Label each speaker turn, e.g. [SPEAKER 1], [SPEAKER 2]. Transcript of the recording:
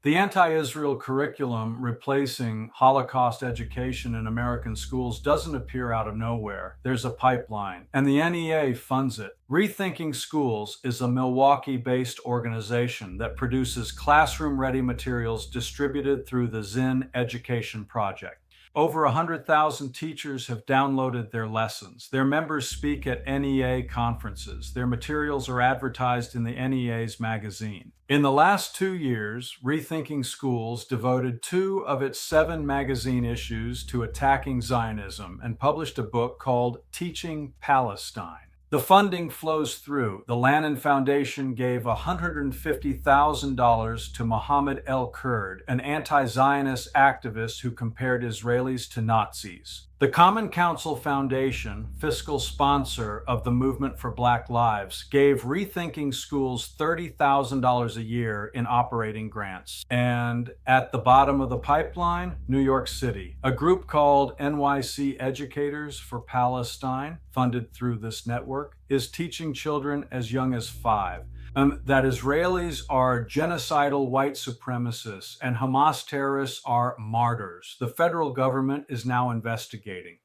[SPEAKER 1] The anti-Israel curriculum replacing Holocaust education in American schools doesn't appear out of nowhere. There's a pipeline, and the NEA funds it. Rethinking Schools is a Milwaukee-based organization that produces classroom-ready materials distributed through the Zinn Education Project. Over 100,000 teachers have downloaded their lessons. Their members speak at NEA conferences. Their materials are advertised in the NEA's magazine. In the last 2 years, Rethinking Schools devoted 2 of its 7 magazine issues to attacking Zionism and published a book called Teaching Palestine. The funding flows through. The Lannan Foundation gave $150,000 to Mohammed El-Kurd, an anti-Zionist activist who compared Israelis to Nazis. The Common Council Foundation, fiscal sponsor of the Movement for Black Lives, gave Rethinking Schools $30,000 a year in operating grants. And at the bottom of the pipeline, New York City. A group called NYC Educators for Palestine, funded through this network, is teaching children as young as 5 that Israelis are genocidal white supremacists and Hamas terrorists are martyrs. The federal government is now investigating.